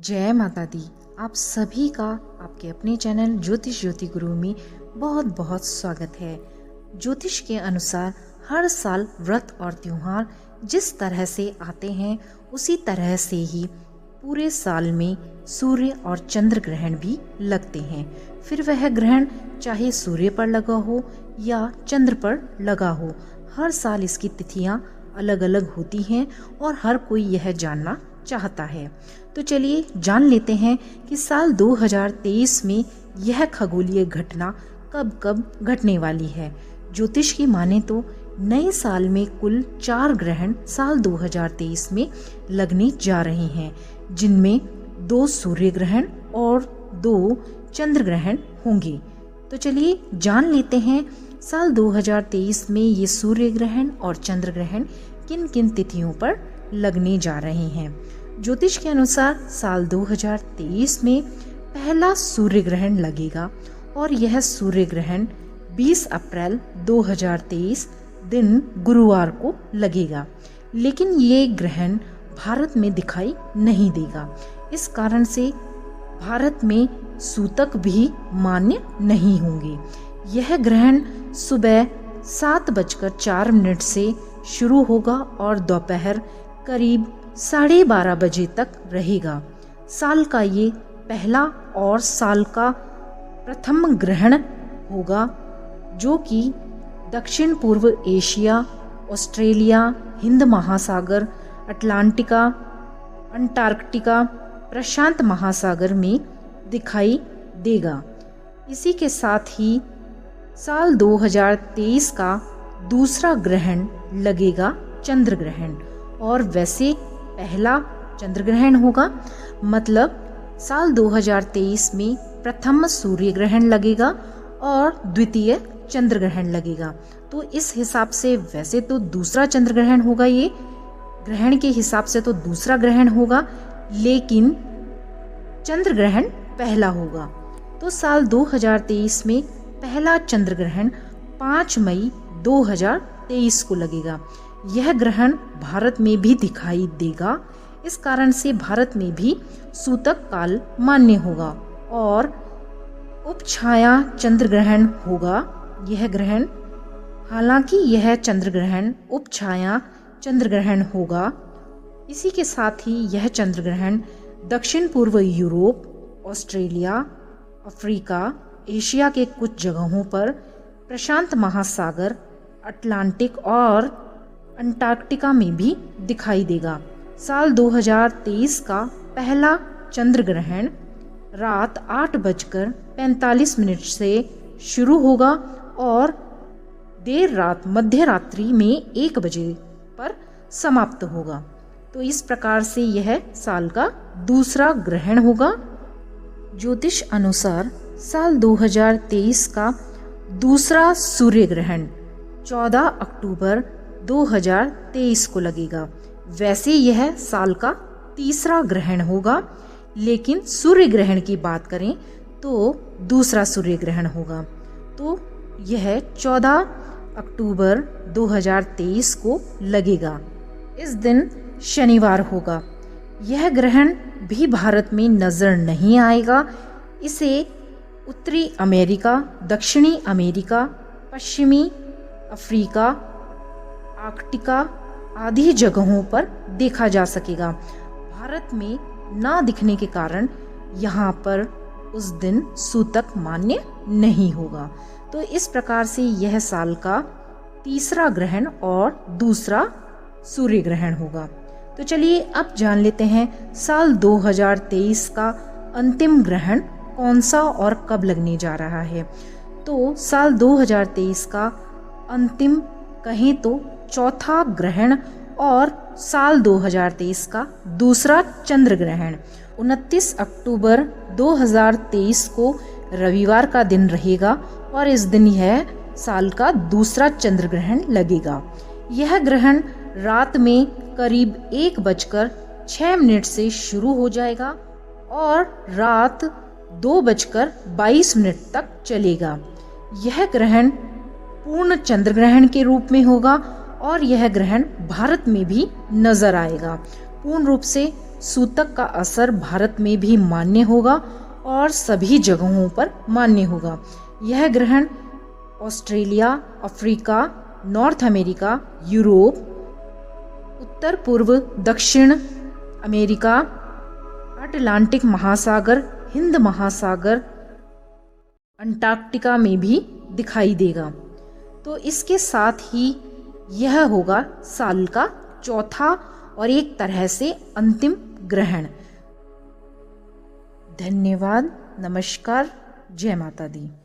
जय माता दी। आप सभी का आपके अपने चैनल ज्योतिष ज्योति गुरु में बहुत बहुत स्वागत है। ज्योतिष के अनुसार हर साल व्रत और त्योहार जिस तरह से आते हैं उसी तरह से ही पूरे साल में सूर्य और चंद्र ग्रहण भी लगते हैं। फिर वह ग्रहण चाहे सूर्य पर लगा हो या चंद्र पर लगा हो, हर साल इसकी तिथियां अलग अलग होती हैं और हर कोई यह जानना चाहता है। तो चलिए जान लेते हैं कि साल 2023 में यह खगोलीय घटना कब कब घटने वाली है। ज्योतिष की माने तो नए साल में कुल 4 ग्रहण साल 2023 में लगने जा रहे हैं, जिनमें 2 सूर्य ग्रहण और 2 चंद्र ग्रहण होंगे। तो चलिए जान लेते हैं साल 2023 में ये सूर्य ग्रहण और चंद्र ग्रहण किन किन तिथियों पर लगने जा रहे हैं। ज्योतिष के अनुसार साल 2023 में पहला सूर्य ग्रहण लगेगा और यह सूर्य ग्रहण 20 अप्रैल 2023 दिन गुरुवार को लगेगा। लेकिन ये ग्रहण भारत में दिखाई नहीं देगा। इस कारण से भारत में सूतक भी मान्य नहीं होंगे। यह ग्रहण सुबह 7:04 से शुरू होगा और दोपहर करीब 12:30 बजे तक रहेगा। साल का ये पहला और साल का प्रथम ग्रहण होगा, जो कि दक्षिण पूर्व एशिया, ऑस्ट्रेलिया, हिंद महासागर, अटलांटिका, अंटार्कटिका, प्रशांत महासागर में दिखाई देगा। इसी के साथ ही साल 2023 का दूसरा ग्रहण लगेगा चंद्र ग्रहण, और वैसे पहला चंद्र ग्रहण होगा। मतलब साल 2023 में प्रथम सूर्य ग्रहण लगेगा और द्वितीय चंद्र ग्रहण लगेगा। तो इस हिसाब से वैसे तो दूसरा चंद्र ग्रहण होगा, ये ग्रहण के हिसाब से तो दूसरा ग्रहण होगा, लेकिन चंद्र ग्रहण पहला होगा। तो साल 2023 में पहला चंद्र ग्रहण 5 मई 2023 को लगेगा। यह ग्रहण भारत में भी दिखाई देगा। इस कारण से भारत में भी सूतक काल मान्य होगा और उपछाया चंद्र ग्रहण होगा। यह ग्रहण, हालांकि यह चंद्र ग्रहण उपछाया चंद्र ग्रहण होगा, इसी के साथ ही यह चंद्र ग्रहण दक्षिण पूर्व यूरोप, ऑस्ट्रेलिया, अफ्रीका, एशिया के कुछ जगहों पर, प्रशांत महासागर, अटलांटिक और अंटार्कटिका में भी दिखाई देगा। साल 2023 का पहला चंद्र ग्रहण रात 8:45 से शुरू होगा और देर रात मध्य रात्रि में 1 बजे पर समाप्त होगा। तो इस प्रकार से यह साल का दूसरा ग्रहण होगा। ज्योतिष अनुसार साल 2023 का दूसरा सूर्य ग्रहण 14 अक्टूबर 2023 को लगेगा। वैसे यह साल का तीसरा ग्रहण होगा, लेकिन सूर्य ग्रहण की बात करें तो दूसरा सूर्य ग्रहण होगा। तो यह 14 अक्टूबर 2023 को लगेगा। इस दिन शनिवार होगा। यह ग्रहण भी भारत में नजर नहीं आएगा। इसे उत्तरी अमेरिका, दक्षिणी अमेरिका, पश्चिमी अफ्रीका, आर्कटिका आदि जगहों पर देखा जा सकेगा। भारत में ना दिखने के कारण यहाँ पर उस दिन सूतक मान्य नहीं होगा। तो इस प्रकार से यह साल का तीसरा ग्रहण और दूसरा सूर्य ग्रहण होगा। तो चलिए अब जान लेते हैं साल 2023 का अंतिम ग्रहण कौन सा और कब लगने जा रहा है। तो साल 2023 का अंतिम कहें तो चौथा ग्रहण और साल 2023 का दूसरा चंद्र ग्रहण 29 अक्टूबर 2023 को रविवार का दिन रहेगा और इस दिन यह साल का दूसरा चंद्र ग्रहण लगेगा। यह ग्रहण रात में करीब 1:06 से शुरू हो जाएगा और रात 2:22 तक चलेगा। यह ग्रहण पूर्ण चंद्र ग्रहण के रूप में होगा और यह ग्रहण भारत में भी नजर आएगा। पूर्ण रूप से सूतक का असर भारत में भी मान्य होगा और सभी जगहों पर मान्य होगा। यह ग्रहण Australia, Africa, North America, Europe, उत्तर पूर्व दक्षिण अमेरिका, अटलांटिक महासागर, हिंद महासागर, अंटार्कटिका में भी दिखाई देगा। तो इसके साथ ही यह होगा साल का चौथा और एक तरह से अंतिम ग्रहण। धन्यवाद। नमस्कार। जय माता दी।